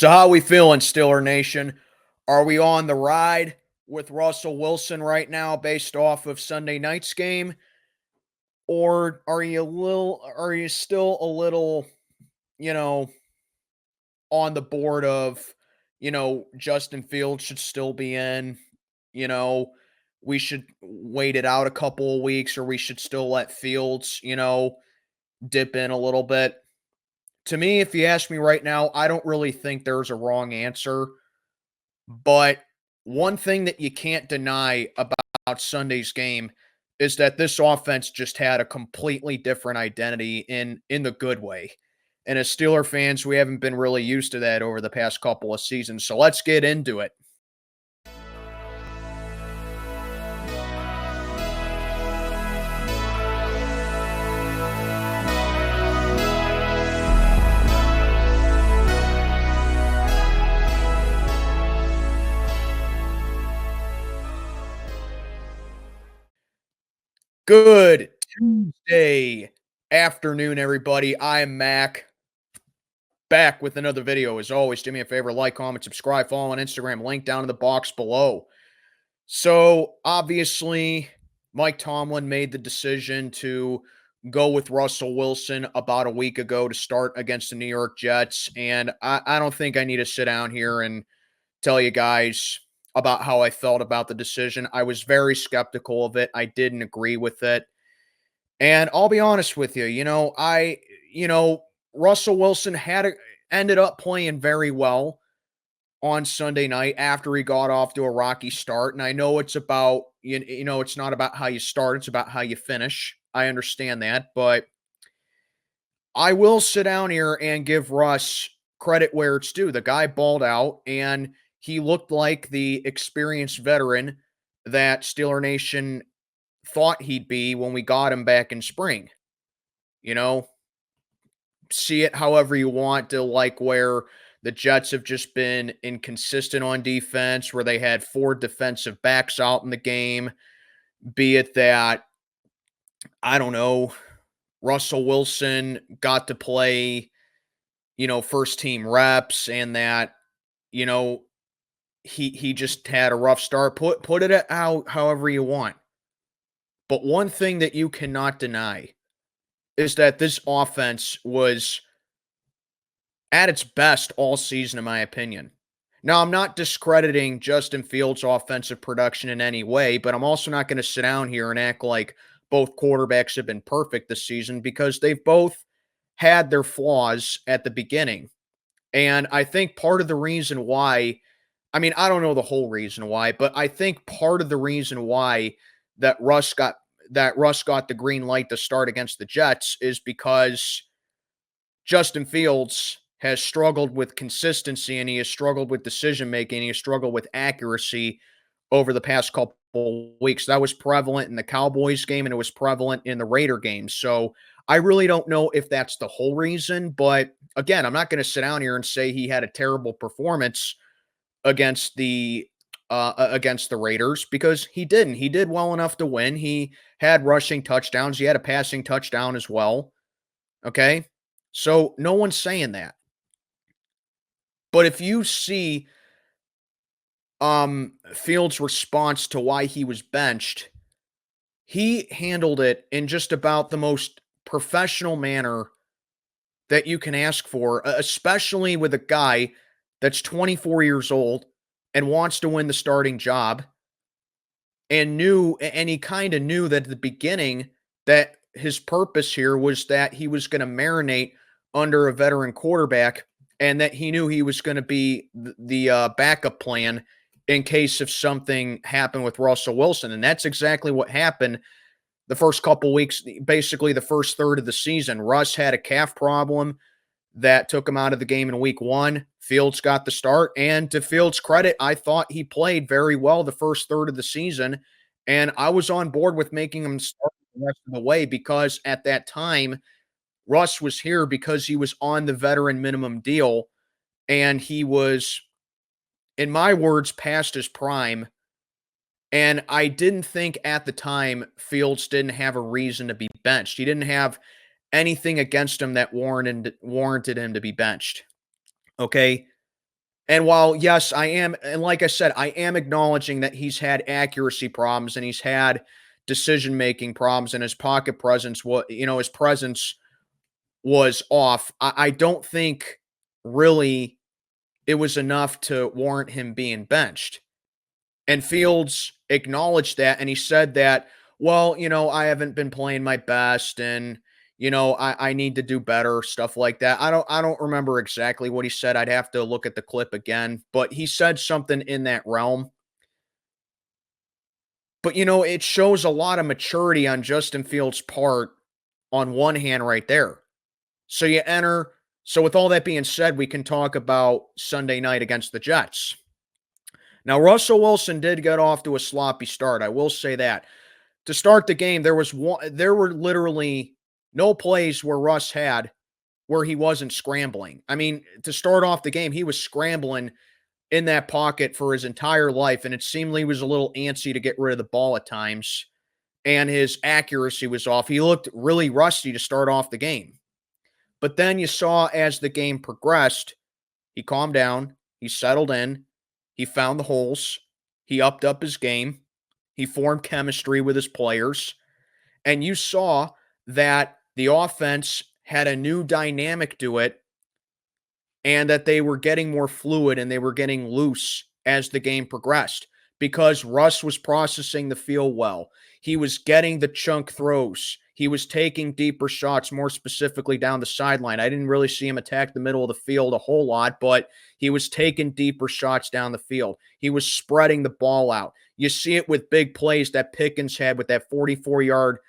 So how we feeling, Steeler Nation? Are we on the ride with Russell Wilson right now based off of Sunday night's game? Or are you still a little, you know, on the board of, Justin Fields should still be in, you know, we should wait it out a couple of weeks, or we should still let Fields, dip in a little bit? To me, if you ask me right now, I don't really think there's a wrong answer. But one thing that you can't deny about Sunday's game is that this offense just had a completely different identity in the good way. And as Steeler fans, we haven't been really used to that over the past couple of seasons. So let's get into it. Good Tuesday afternoon, everybody. I am Mac, back with another video. As always, do me a favor, like, comment, subscribe, follow on Instagram, link down in the box below. So, obviously, Mike Tomlin made the decision to go with Russell Wilson about a week ago to start against the New York Jets. And I don't think I need to sit down here and tell you guys about how I felt about the decision. I was very skeptical of it. I didn't agree with it. And I'll be honest with you, Russell Wilson ended up playing very well on Sunday night after he got off to a rocky start. And I know it's about, it's not about how you start, it's about how you finish. I understand that, but I will sit down here and give Russ credit where it's due. The guy balled out and he looked like the experienced veteran that Steeler Nation thought he'd be when we got him back in spring. You know, see it however you want to, like where the Jets have just been inconsistent on defense, where they had 4 defensive backs out in the game, be it that, I don't know, Russell Wilson got to play, first team reps, and that, you know, he just had a rough start. Put it out however you want. But one thing that you cannot deny is that this offense was at its best all season, in my opinion. Now, I'm not discrediting Justin Fields' offensive production in any way, but I'm also not going to sit down here and act like both quarterbacks have been perfect this season, because they've both had their flaws at the beginning. And I think part of the reason why, I mean, I don't know the whole reason why, but I think part of the reason why that Russ got the green light to start against the Jets is because Justin Fields has struggled with consistency, and he has struggled with decision making. He has struggled with accuracy over the past couple weeks. That was prevalent in the Cowboys game, and it was prevalent in the Raider game. So I really don't know if that's the whole reason. But again, I'm not going to sit down here and say he had a terrible performance against the Raiders, because he didn't. He did well enough to win. He had rushing touchdowns. He had a passing touchdown as well. Okay. So no one's saying that. But if you see Fields' response to why he was benched, he handled it in just about the most professional manner that you can ask for, especially with a guy that's 24 years old and wants to win the starting job, and he kind of knew that at the beginning that his purpose here was that he was going to marinate under a veteran quarterback, and that he knew he was going to be the backup plan in case if something happened with Russell Wilson. And that's exactly what happened the first couple weeks, basically the first third of the season. Russ had a calf problem that took him out of the game in week 1. Fields got the start, and to Fields' credit, I thought he played very well the first third of the season, and I was on board with making him start the rest of the way, because at that time, Russ was here because he was on the veteran minimum deal, and he was, in my words, past his prime. And I didn't think at the time Fields didn't have a reason to be benched. He didn't have anything against him that warranted him to be benched. Okay. And while, yes, I am, and like I said, I am acknowledging that he's had accuracy problems and he's had decision making problems and his pocket presence, what his presence was off. I don't think really it was enough to warrant him being benched. And Fields acknowledged that, and he said that, well, I haven't been playing my best, and I need to do better, stuff like that. I don't remember exactly what he said. I'd have to look at the clip again, but he said something in that realm. But it shows a lot of maturity on Justin Fields' part on one hand right there. So you enter. So with all that being said, we can talk about Sunday night against the Jets. Now, Russell Wilson did get off to a sloppy start. I will say that. To start the game, there were literally no plays where Russ had where he wasn't scrambling. I mean, to start off the game, he was scrambling in that pocket for his entire life, and it seemed he was a little antsy to get rid of the ball at times, and his accuracy was off. He looked really rusty to start off the game. But then you saw as the game progressed, he calmed down, he settled in, he found the holes, he upped up his game, he formed chemistry with his players, and you saw that the offense had a new dynamic to it and that they were getting more fluid and they were getting loose as the game progressed because Russ was processing the field well. He was getting the chunk throws. He was taking deeper shots, more specifically down the sideline. I didn't really see him attack the middle of the field a whole lot, but he was taking deeper shots down the field. He was spreading the ball out. You see it with big plays that Pickens had with that 44-yard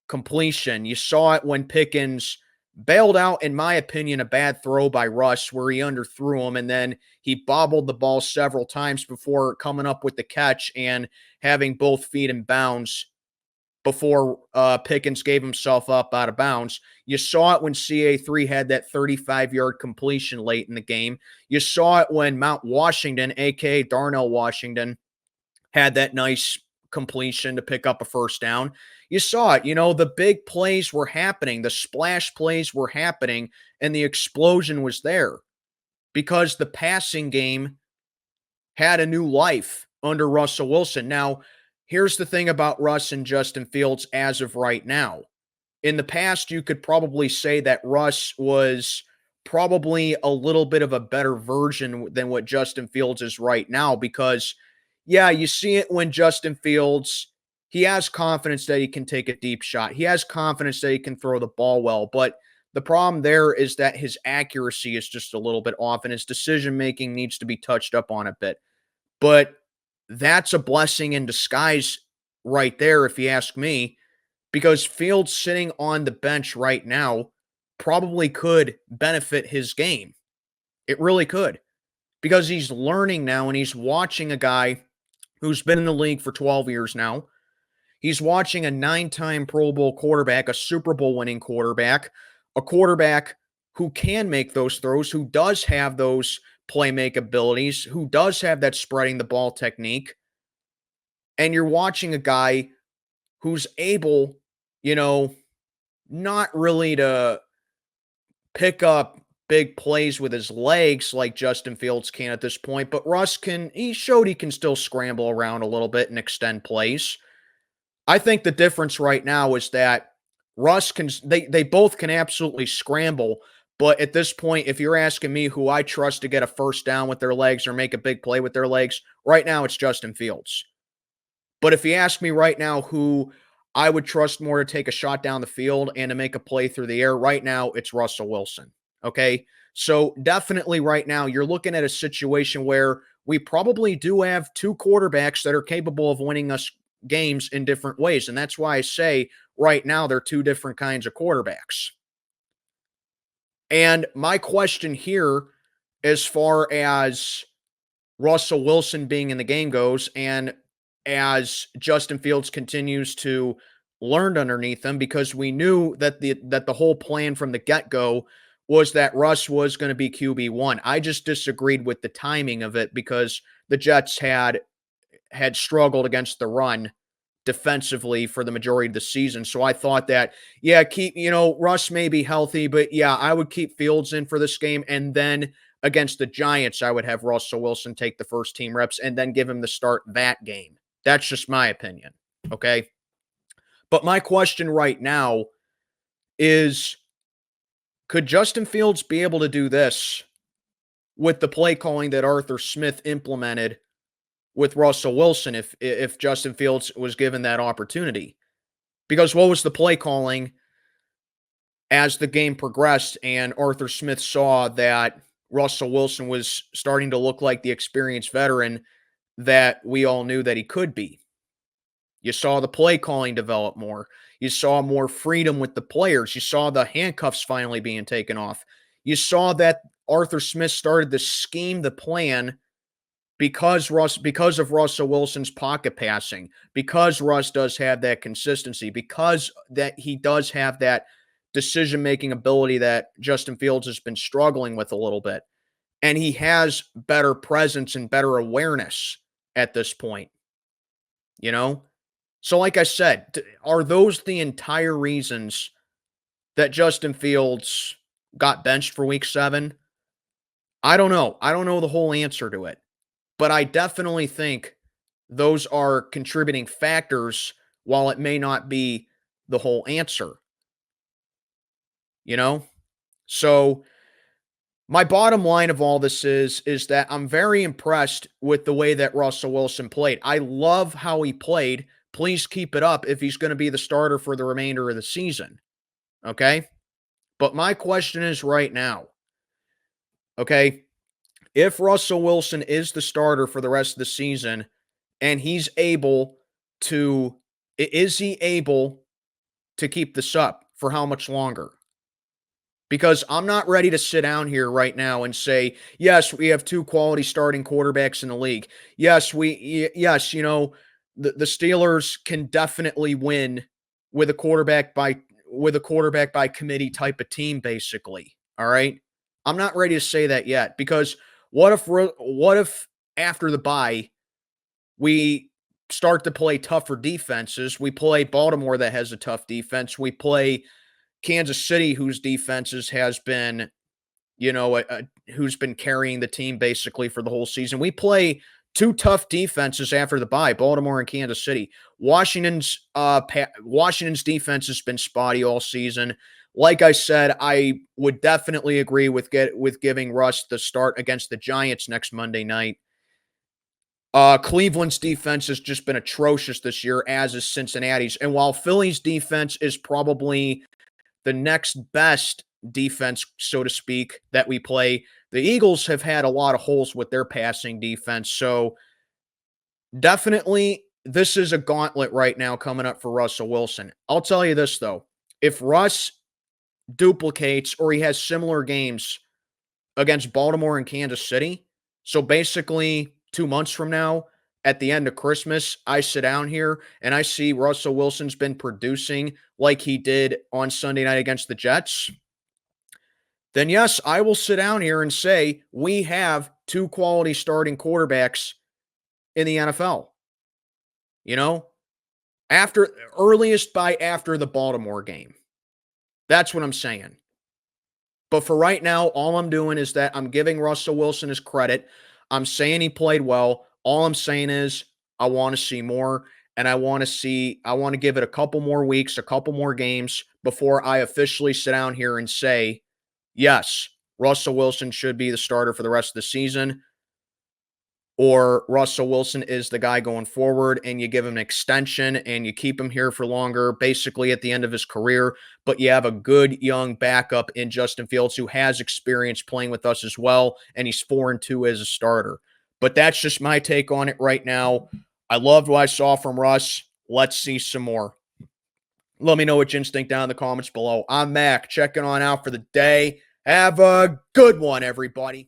completion. You saw it when Pickens bailed out, in my opinion, a bad throw by Russ where he underthrew him, and then he bobbled the ball several times before coming up with the catch and having both feet in bounds before Pickens gave himself up out of bounds. You saw it when CA3 had that 35-yard completion late in the game. You saw it when Mount Washington, a.k.a. Darnell Washington, had that nice completion to pick up a first down. You saw it. The big plays were happening. The splash plays were happening, and the explosion was there because the passing game had a new life under Russell Wilson. Now, here's the thing about Russ and Justin Fields as of right now. In the past, you could probably say that Russ was probably a little bit of a better version than what Justin Fields is right now because, yeah, you see it when Justin Fields, he has confidence that he can take a deep shot. He has confidence that he can throw the ball well, but the problem there is that his accuracy is just a little bit off and his decision-making needs to be touched up on a bit. But that's a blessing in disguise right there, if you ask me, because Fields sitting on the bench right now probably could benefit his game. It really could because he's learning now and he's watching a guy who's been in the league for 12 years now. He's watching a 9-time Pro Bowl quarterback, a Super Bowl winning quarterback, a quarterback who can make those throws, who does have those playmake abilities, who does have that spreading the ball technique. And you're watching a guy who's able, not really to pick up big plays with his legs like Justin Fields can at this point, but Russ he showed he can still scramble around a little bit and extend plays. I think the difference right now is that Russ they both can absolutely scramble, but at this point, if you're asking me who I trust to get a first down with their legs or make a big play with their legs, right now it's Justin Fields. But if you ask me right now who I would trust more to take a shot down the field and to make a play through the air, right now it's Russell Wilson. Okay. So definitely right now, you're looking at a situation where we probably do have two quarterbacks that are capable of winning us games in different ways. And that's why I say right now they're two different kinds of quarterbacks. And my question here, as far as Russell Wilson being in the game goes, and as Justin Fields continues to learn underneath him, because we knew that the whole plan from the get-go was that Russ was going to be QB1. I just disagreed with the timing of it because the Jets had struggled against the run defensively for the majority of the season. So I thought that, yeah, Russ may be healthy, but yeah, I would keep Fields in for this game. And then against the Giants, I would have Russell Wilson take the first team reps and then give him the start that game. That's just my opinion. Okay. But my question right now is, could Justin Fields be able to do this with the play calling that Arthur Smith implemented with Russell Wilson if Justin Fields was given that opportunity? Because what was the play calling as the game progressed and Arthur Smith saw that Russell Wilson was starting to look like the experienced veteran that we all knew that he could be? You saw the play calling develop more. You saw more freedom with the players. You saw the handcuffs finally being taken off. You saw that Arthur Smith started to scheme the plan because of Russell Wilson's pocket passing, because Russ does have that consistency, because that he does have that decision-making ability that Justin Fields has been struggling with a little bit. And he has better presence and better awareness at this point, you know? So like I said, are those the entire reasons that Justin Fields got benched for week 7? I don't know. I don't know the whole answer to it. But I definitely think those are contributing factors while it may not be the whole answer, you know? So my bottom line of all this is that I'm very impressed with the way that Russell Wilson played. I love how he played. Please keep it up if he's going to be the starter for the remainder of the season. Okay? But my question is right now, okay, if Russell Wilson is the starter for the rest of the season and he's able to, is he able to keep this up for how much longer? Because I'm not ready to sit down here right now and say, yes, we have 2 quality starting quarterbacks in the league. Yes, you know, the Steelers can definitely win with a quarterback by committee type of team, basically. All right. I'm not ready to say that yet, because what if after the bye we start to play tougher defenses? We play Baltimore that has a tough defense. We play Kansas City, whose defenses has been, you know, who's been carrying the team basically for the whole season. We play 2 tough defenses after the bye, Baltimore and Kansas City. Washington's defense has been spotty all season. Like I said, I would definitely agree with giving Russ the start against the Giants next Monday night. Cleveland's defense has just been atrocious this year, as is Cincinnati's. And while Philly's defense is probably the next best defense, so to speak, that we play, the Eagles have had a lot of holes with their passing defense. So definitely this is a gauntlet right now coming up for Russell Wilson. I'll tell you this, though. If Russ duplicates or he has similar games against Baltimore and Kansas City, so basically 2 months from now, at the end of Christmas, I sit down here and I see Russell Wilson's been producing like he did on Sunday night against the Jets, then yes, I will sit down here and say we have 2 quality starting quarterbacks in the NFL. You know, after the Baltimore game. That's what I'm saying. But for right now, all I'm doing is that I'm giving Russell Wilson his credit. I'm saying he played well. All I'm saying is I want to see more, and I want to give it a couple more weeks, a couple more games before I officially sit down here and say, yes, Russell Wilson should be the starter for the rest of the season, or Russell Wilson is the guy going forward, and you give him an extension and you keep him here for longer, basically at the end of his career, but you have a good young backup in Justin Fields who has experience playing with us as well, and he's 4-2 as a starter. But that's just my take on it right now. I loved what I saw from Russ. Let's see some more. Let me know what you think down in the comments below. I'm Mac, checking on out for the day. Have a good one, everybody.